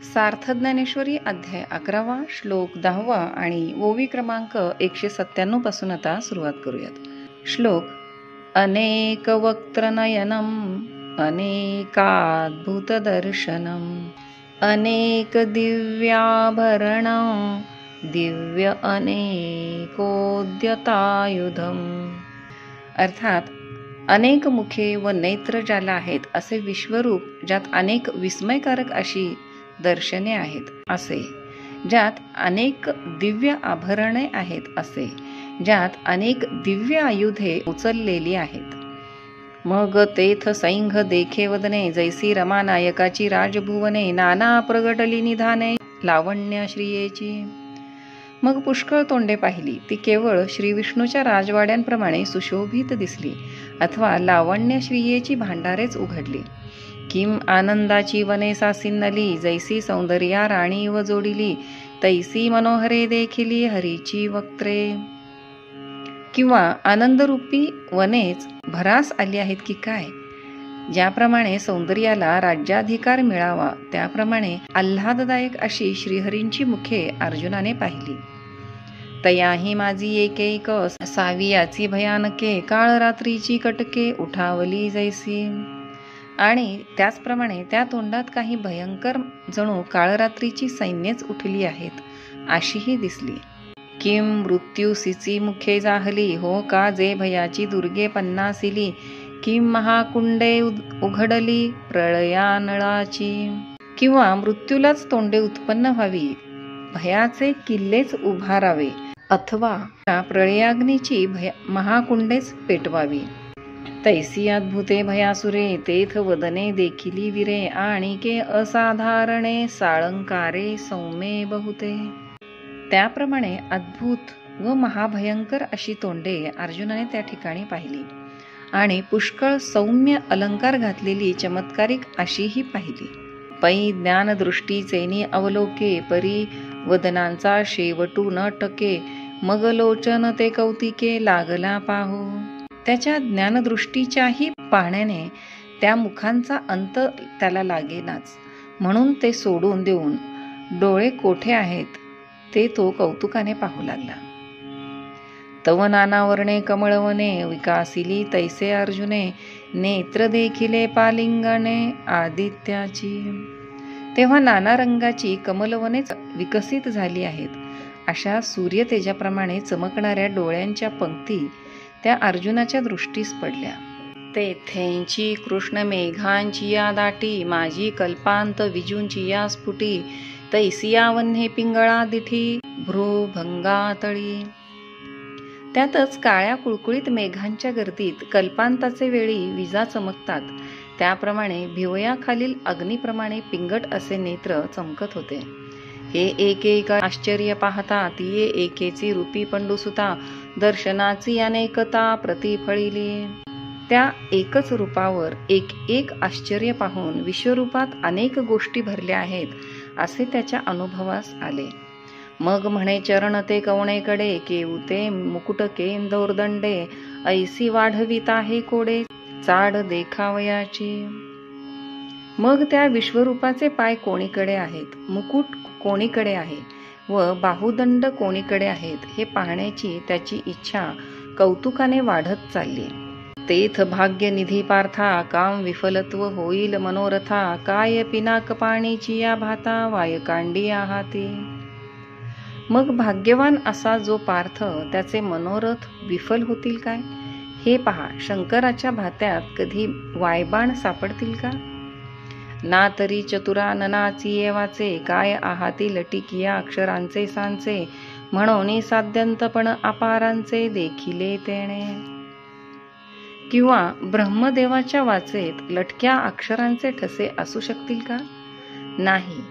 सार्थ ज्ञानेश्वरी अध्याय 11 श्लोक 10 आणि ओवी क्रमांक 197 पासून आता सुरुवात करूयात. श्लोक. अनेक वक्त्रनयनम अनेकाद्भुत दर्शनम अनेक दिव्याभरण दिव्य अनेकोद्यतायुधम. अर्थात अनेक मुखे व नेत्र ज्याला आहेत असे विश्वरूप, ज्यात अनेक विस्मयकारक अशी दर्शने आहेत असे, ज्यात अनेक दिव्य आभरणे आहेत असे, ज्यात अनेक दिव्य आयुधे उचललेली आहेत. मग तेथ सैंघ देखे वदने जैसी रमा नायकाची राजभुवने नाना प्रगटली निधाने लावण्य श्रियेची. मग पुष्कळ तोंडे पाहिली, ती केवळ श्री विष्णूच्या राजवाड्यांप्रमाणे सुशोभित दिसली अथवा लावण्य श्रियेची भांडारेच उघडली. किम आनंदाची वने सासिन्नली जैसी सौंदर्या राणी व जोडिली तैसी मनोहरे देखिली हरीची वक्त्रे. किंवा आनंदरूपी वनेच भरास आली आहेत की काय. ज्याप्रमाणे सौंदर्याला राज्याधिकार मिळावा त्याप्रमाणे आल्हाददायक अशी श्रीहरींची मुखे अर्जुनाने पाहिली. तयाही माझी एक सावियाची भयानके काळ रात्रीची कटके उठावली जैसी. आणि त्याचप्रमाणे त्या तोंडात काही भयंकर जणू काळरात्रीची सैन्यच उठली आहेत अशीही दिसली. किम मृत्यूसीची मुखे जाहली हो का जे भयाची दुर्गे पन्नासिली. किम महाकुंडे उघडली प्रळयानळाची. किंवा मृत्यूलाच तोंडे उत्पन्न व्हावी, भयाचे किल्लेच उभारावे अथवा प्रळयाग्नीची महाकुंडेच पेटवावी. तैसी अद्भुते भयासुरे तेथ वदने देखिली वीरे आणिके असाधारणे साळंकारे सौम्ये बहुते. त्याप्रमाणे अद्भुत व महाभयंकर अशी तोंडे अर्जुनाने त्या ठिकाणी पाहिली आणि पुष्कळ सौम्य अलंकार घातलेली चमत्कारिक अशीही पाहिली. पै ज्ञानदृष्टीचेनी अवलोके परी वदनांचा शेवटू न टके मग लोचन ते कौतिके लागला पाहो. त्याच्या ज्ञानदृष्टीच्याही पाहण्याने त्या मुखांचा अंत त्याला लागेनाच, म्हणून ते सोडून देऊन डोळे कोठे आहेत ते तो कौतुकाने पाहू लागला. तव नानावर्णे कमळवने विकासिली तैसे अर्जुने नेत्र देखिले पालिंगणे आदित्याची. तेव्हा नाना रंगाची कमलवनेच विकसित झाली आहेत अशा सूर्यतेजाप्रमाणे चमकणाऱ्या डोळ्यांच्या पंक्ती त्या अर्जुनाच्या दृष्टीस पडल्या. तेथेंची कृष्ण मेघांची या दाटी माझी कल्पांत विजूंची या स्फुटी तैसिया वन्हे पिंगळा दिठी भ्रूभंगा तळी. त्यातच काळ्या कुळकुळीत मेघांच्या गर्दीत कल्पांताचे वेळी विजा चमकतात त्याप्रमाणे भिवयाखालील अग्नीप्रमाणे पिंगट असे नेत्र चमकत होते. हे एक आश्चर्य पाहता तिये एकेची रूपी पंडुसुता दर्शनाची अनेकता प्रतिफळिली. त्या एकच रूपावर एक आश्चर्य पाहून विश्वरूपात अनेक गोष्टी भरल्या आहेत असे त्याच्या अनुभवास आले. मग म्हणे चरण ते कवणेकडे केऊते मुकुट केंदोर्दंडे ऐसी वाढवीत आहे कोडे चाड देखावयाची. मग त्या विश्वरूपाचे पाय कोणीकडे आहेत, मुकुट कोणीकडे आहे व बाहुदंड कोणीकडे आहेत हे पाहण्याची त्याची इच्छा कौतुकाने वाढत चालली. तेथ भाग्यनिधी पार्था काम विफलत्व होईल मनोरथा काय पिनाक पाणीची या भाता वायकांडी आहाती. मग भाग्यवान असा जो पार्थ त्याचे मनोरथ विफल होतील काय हे पहा. शंकराच्या भात्यात कधी वायबाण सापडतील का. ना तरी चतुरा ननाची येवाचे काय आहाती लटिकिया अक्षरांचे सांचे म्हणून साध्यंतपण अपारांचे देखिले तेणे. किंवा ब्रह्मदेवाच्या वाचेत लटक्या अक्षरांचे ठसे असू शकतील का. नाही,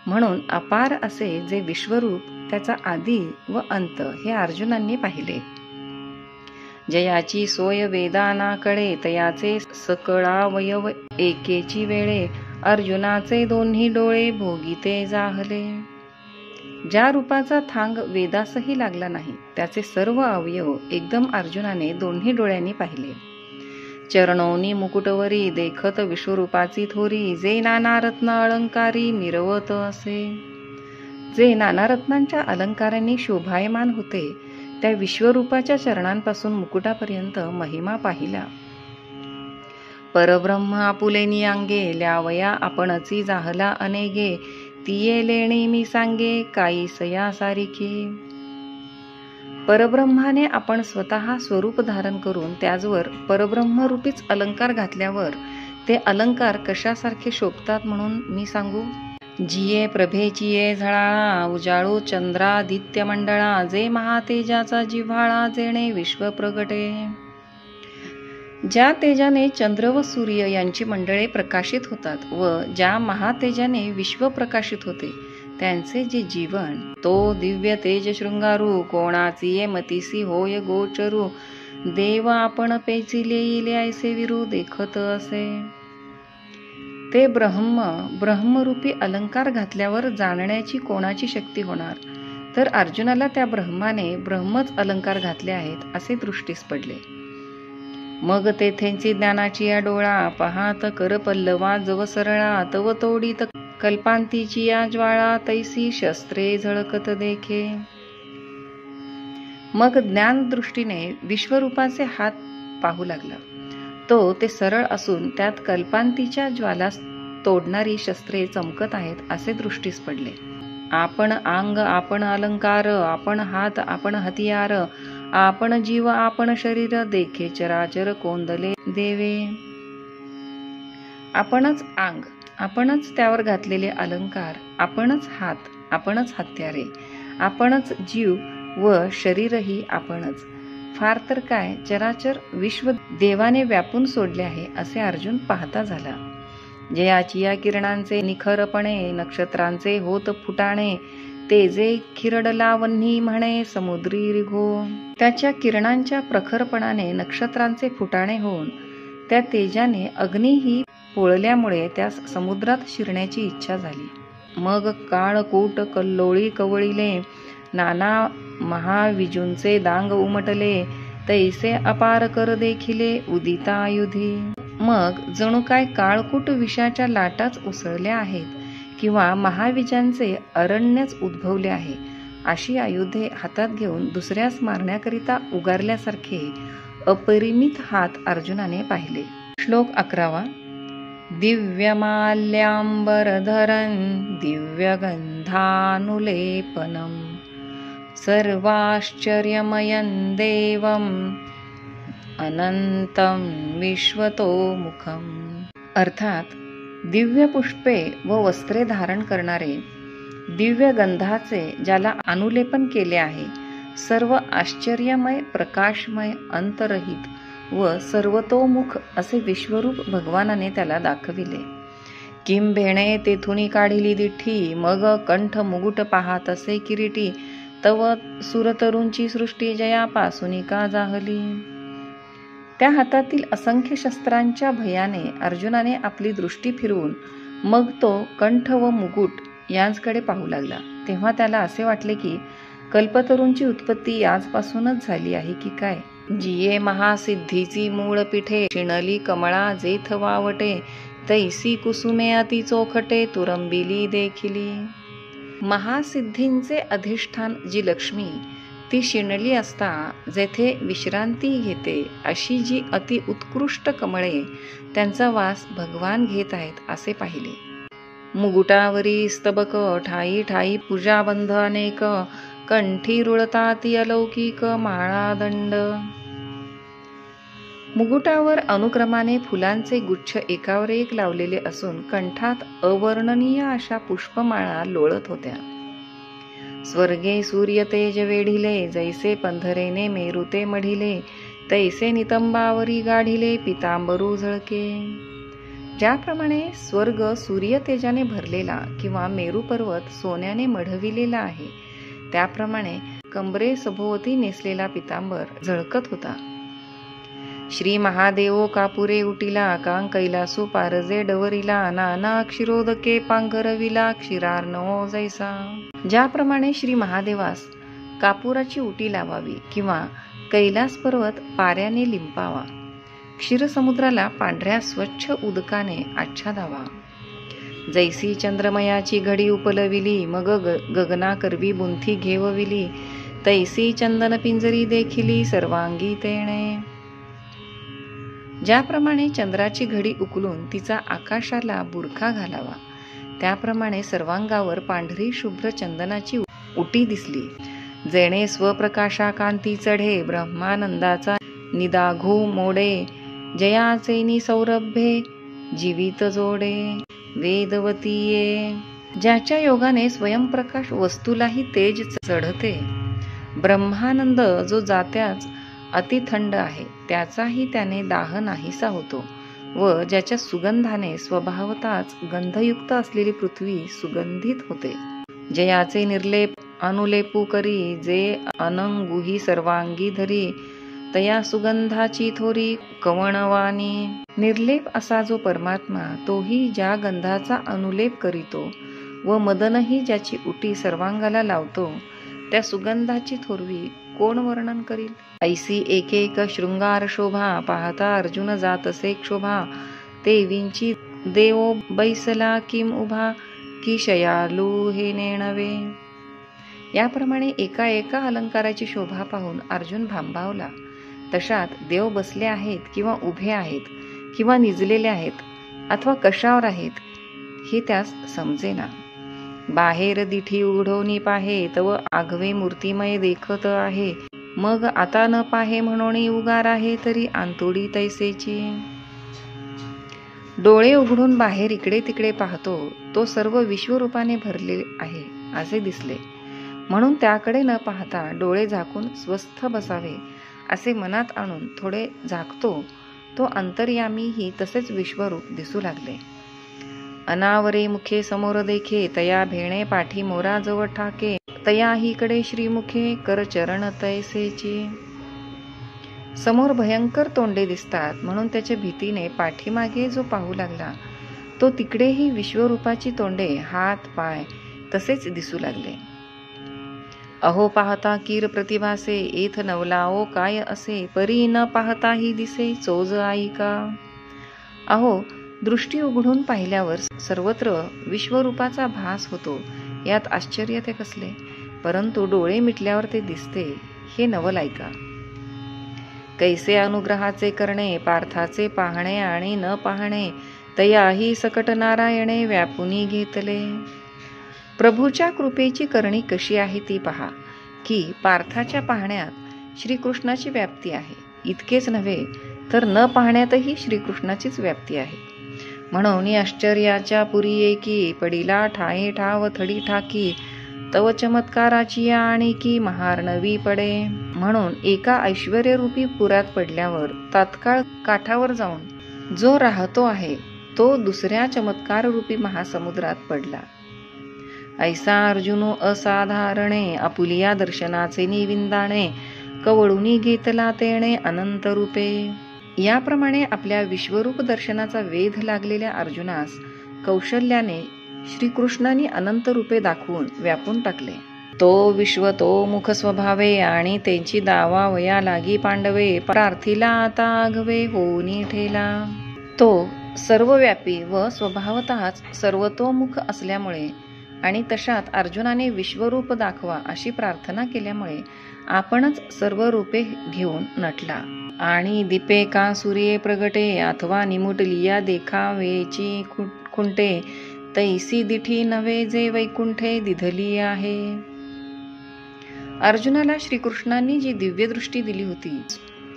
म्हणून अपार असे जे विश्वरूप त्याचा आदी व अंत हे अर्जुनांनी पाहिले. जयाची सोय वेदानाकडे तयाचे सकळावयव एकेची वेळे अर्जुनाचे दोन्ही डोळे भोगिते जाहले. ज्या रूपाचा थांग वेदासही लागला नाही त्याचे सर्व अवयव एकदम अर्जुनाने दोन्ही डोळ्यांनी पाहिले. चरणोनी मुकुटवरी देखत विश्वरूपाची थोरी, जे नाना रत्न अलंकारी मिरवत असे. जे नाना रत्नांच्या अलंकारांनी शोभायमान होते, त्या विश्वरूपाच्या चरणांपासून मुकुटापर्यंत महिमा पाहिला. परब्रह्म आपुलेनी अंगे, ल्यावया आपणची जाहला अनेगे, तिये लेणी मी सांगे, काही सया सारिखे. परब्रह्माने आपण स्वतः स्वरूप धारण करून त्याचवर परब्रह्मरूपीच अलंकार घातल्यावर ते अलंकार कशासारखे शोभतात म्हणून मी सांगू. जिये प्रभेचिये झळाळा, उजाळू चंद्रादित्य मंडळा, जे महातेजाचा जिव्हाळा, जेणे विश्व प्रगटे. ज्या तेजाने चंद्र व सूर्य यांची मंडळे प्रकाशित होतात व ज्या महातेजाने विश्व प्रकाशित होते, त्यांचे जे जीवन, तो दिव्य तेज शृंगारू, कोणाची मतीसी होय गोचरू, देव आपण पेचिले येईल ऐसे विरू देखत असे. ते ब्रह्मरूपी अलंकार घातल्यावर जाणण्याची कोणाची शक्ती होणार, तर अर्जुनाला त्या ब्रह्माने ब्रह्मच अलंकार घातले आहेत असे दृष्टीस पडले. मग तेथेंची ज्ञानाची या डोळा, पाहात कर पल्लवा जव सरळा, तव तोडीत कल्पांतीची या ज्वाळा, तैसी शस्त्रे झळकत देखे. मग ज्ञान दृष्टीने विश्वरूपाचे हात पाहू लागला. तो ते सरळ असून त्यात कल्पांतीच्या ज्वाला तोडणारी शस्त्रे चमकत आहेत असे दृष्टीस पडले. आपण अंग, आपण अलंकार, आपण हात, आपण हतियार, आपण जीव, आपण शरीर, देखे चराचर कोंदले देवे. आपणच अंग, आपणच त्यावर घातलेले अलंकार, आपणच हात, आपणच हत्यारे, आपणच जीव व शरीरही आपणच. फार तर काय, चराचर विश्व देवाने व्यापून सोडले आहे असे अर्जुन पाहता झाला. जयाची या किरणांचे निखरपणे, नक्षत्रांचे होत फुटाणे, ते जे खिरडला वन्ही म्हणे समुद्री रिघो. त्याच्या किरणांच्या प्रखरपणाने नक्षत्रांचे फुटाणे होऊन त्या तेजाने अग्नीही पोळल्यामुळे त्यास समुद्रात शिरण्याची इच्छा झाली. मग काळकूट कल्लोळी कवळिले, नाना महाविजूंचे दांग उमटले, तैसे अपार कर देखिले उदिता युधी. मग जणू काय काळकूट विषाच्या लाटाच उसळल्या आहेत किंवा महाविजांचे अरण्यच उद्भवले आहे, अशी आयुधे हातात घेऊन दुसऱ्यास मारण्याकरिता उगारल्यासारखे अपरिमित हात अर्जुनाने पाहिले. श्लोक 11. दिव्यमाल्याम्बरधरं दिव्यगंधानुलेपनं सर्वाश्चर्यमयं देवं अनंतं विश्वतोमुखं. अर्थात दिव्य पुष्पे व वस्त्रे धारण करणारे, दिव्य गंधाचे ज्याला अनुलेपन केले आहे, सर्व आश्चर्यमय, प्रकाशमय, अंतरहित व सर्वतोमुख असे विश्वरूप भगवानाने त्याला दाखविले. किंबेणे तेथुनी काढिली दिठ्ठी, मग कंठ मुगुट पाहात असे किरीटी, तव सुरतरूंची सृष्टी जयापासून का जाहली. त्या हातातील असंख्य शस्त्रांच्या भयाने अर्जुनाने आपली दृष्टी फिरवून मग तो कंठ व मुकुट यांकडे पाहू लागला. तेव्हा त्याला असे वाटले की कल्पतरूंची उत्पत्ती याचपासूनच झाली आहे की काय. जिये महासिद्धीची मूळ पिठे, शिणली कमळा जेथ वावटे, तैसी कुसुमे अति चोखटे, तुरंबिली देखिली. महासिद्धींचे अधिष्ठान जी लक्ष्मी, ती शिणली असता जेथे विश्रांती घेते अशी जी अति उत्कृष्ट कमळे त्यांचा वास भगवान घेत आहेत असे पाहिले. मुगुटावरी स्तबक, ठाई ठाई पूजाबंध अनेक, कंठी रुळताती अलौकिक माळा दंड. मुगुटावर अनुक्रमाने फुलांचे गुच्छ एकावर एक लावलेले असून कंठात अवर्णनीय अशा पुष्पमाळा लोळत होत्या. स्वर्गे सूर्य तेज वेढिले, जैसे पंधरेने मेरुते मढिले, तैसे नितंबावरी गाढिले पितांबरू झळके. ज्याप्रमाणे स्वर्ग सूर्य तेजाने भरलेला किंवा मेरू पर्वत सोन्याने मढविलेला आहे, त्याप्रमाणे कंबरे सभोवती नेसलेला पितांबर झळकत होता. श्री महादेवो कापुरे उटिला, कां कैलासो पारजे डवरिला, नाना क्षीरोदके पांघरविला, क्षीरार्णवो जैसा. ज्याप्रमाणे श्री महादेवास कापुराची उटी लावावी किंवा कैलास पर्वत पाऱ्याने लिंपावा, क्षीरसमुद्राला पांढऱ्या स्वच्छ उदकाने आच्छादावा. जैसी चंद्रमयाची घडी उपलविली, मग गगना करवी बुंथी घेवविली, तैसी चंदन पिंजरी देखिली सर्वांगी तेणे. ज्याप्रमाणे चंद्राची घडी उकलून तिचा आकाशाला बुरखा घालावा, त्याप्रमाणे सर्वांगावर पांढरी शुभ्र चंदनाची उटी दिसली. जेणे स्वप्रकाशा कांती चढे, ब्रह्मानंदाचा निदाघू मोडे, जयाचे सौरभे जीवित जोडे, वेदवतीये. ज्याच्या योगाने स्वयंप्रकाश वस्तूलाही तेज चढते, ब्रह्मानंद जो जात्याच अतिथंड आहे त्याचाही त्याने दाह नाहीसा होतो, व ज्याच्या सुगंधाने स्वभावताच गंधयुक्त असलेली पृथ्वी सुगंधित होते. जयाचे निर्लेप अनुलेपू करी, जे अनंगुही सर्वांगी धरी, तया सुगंधाची थोरी कवणवानी. निर्लेप असा जो परमात्मा, तोही ज्या गंधाचा अनुलेप करीतो व मदनही ज्याची उटी सर्वांगाला लावतो, त्या सुगंधाची थोरवी कोण वर्णन करील. ऐसी एक एक शृंगार शोभा, पाहता अर्जुन जातसे क्षोभा, देवींची देवो बैसला किम उभा, की शयालू हे नेणवे. याप्रमाणे एका एका अलंकाराची शोभा पाहून अर्जुन भांबावला. तशात देव बसले आहेत किंवा उभे आहेत किंवा निजलेले आहेत अथवा कशावर आहेत हे त्यास समजेना. बाहेर दिठी उघडोनी पाहे, तव आघवे मूर्तिमय देखत आहे, मग आता न पाहे म्हणून उगार आहे, तरी आंतोडी तैसेची. डोळे उघडून बाहेर इकडे तिकडे पाहतो, तो सर्व विश्वरूपाने भरले आहे असे दिसले, म्हणून त्याकडे न पाहता डोळे झाकून स्वस्थ बसावे असे मनात आणून थोडे झाकतो, तो अंतर्यामीही तसेच विश्वरूप दिसू लागले. अनावरे मुखे समोर देखे, तया भेणे पाठी मोराजवळ ठाके, तया हीकडे श्रीमुखे कर चरण तैसेची. समोर भयंकर तोंडे दिसतात म्हणून त्याच्या भीतीने पाठीमागे जो पाहू लागला, तो तिकडेही विश्वरूपाची तोंडे हात पाय तसेच दिसू लागले. अहो पाहता कीर प्रतिभासे, एथ नवलाओ काय असे, परी न पाहताही दिसे चोज आईका. अहो दृष्टी उघडून पाहिल्यावर सर्वत्र विश्वरूपाचा भास होतो, यात आश्चर्य ते कसले, परंतु डोळे मिटल्यावर ते दिसते, हे नवल ऐका. कैसे अनुग्रहाचे करणे, पार्थाचे पाहणे आणि न पाहणे, तयाही सकट नारायणे व्यापुनी घेतले. प्रभूच्या कृपेची करणी कशी आहे ती पहा, की पार्थाच्या पाहण्यात श्रीकृष्णाची व्याप्ती आहे. इतकेच नव्हे तर न पाहण्यातही श्रीकृष्णाचीच व्याप्ती आहे. म्हणून आश्चर्याच्या पुरी एकी, पडिला ठाये ठाव थडी ठाकी, तव चमत्काराची आणि की महार्णवी पडे. म्हणून एका ऐश्वर्यरूपी पुरात पडल्यावर तात्काळ काठावर जाऊन जो राहतो आहे तो दुसऱ्या चमत्कार रूपी महासमुद्रात पडला. ऐसा अर्जुनो असाधारणे, आपुलिया दर्शनाचे निविंदाणे, कवळुनी घेतला तेणे अनंत रूपे. याप्रमाणे आपल्या विश्वरूप दर्शनाचा वेध लागलेल्या अर्जुनास कौशल्याने श्रीकृष्णाने अनंत रूपे दाखवून व्यापून टाकले. तो विश्व तो मुख स्वभावे, आणि त्यांची दावा वया लागी पांडवे, प्रार्थीला आता आघवे होनी ठेला. तो सर्वव्यापी व स्वभावतःच सर्वतोमुख असल्यामुळे आणि तशात अर्जुनाने विश्वरूप दाखवा अशी प्रार्थना केल्यामुळे आपणच सर्व रूपे घेऊन नटला. आणि दीपे का सूर्ये प्रगटे, अथवा निमुटलिया देखावेची खुंटे, तैसी दिठी नवे जे वैकुंठे दिधली आहे. अर्जुनाला श्रीकृष्णांनी जी दिव्य दृष्टी दिली होती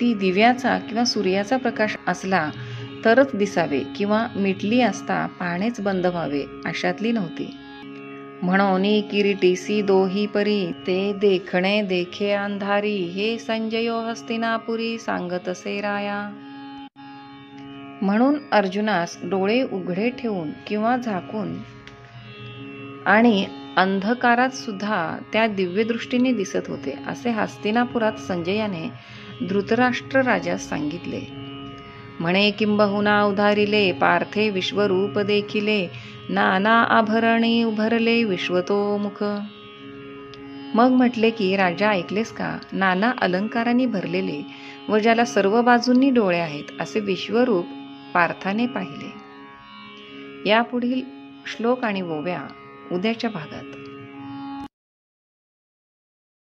ती दिव्याचा किंवा सूर्याचा प्रकाश असला तरच दिसावे किंवा मिटली असता पाहणेच बंद व्हावे अशातली नव्हती. म्हणून किरीटीसी दोही परी, ते देखणे देखे अंधारी, हे संजयो हस्तिनापुरी सांगतसे राया. म्हणून अर्जुनास डोळे उघडे ठेवून किंवा झाकून आणि अंधकारात सुद्धा त्या दिव्यदृष्टीने दिसत होते असे हस्तिनापुरात संजयाने धृतराष्ट्र राजास सांगितले. म्हणे किंबहुना उधारिले, पार्थे विश्वरूप देखिले, नाना आभरणी उभरले विश्वतोमुख. मग म्हटले की, राजा ऐकलेस का? नाना अलंकारांनी भरलेले व ज्याला सर्व बाजूंनी डोळे आहेत असे विश्वरूप पार्थाने पाहिले. यापुढील श्लोक आणि ओव्या उद्याच्या भागात.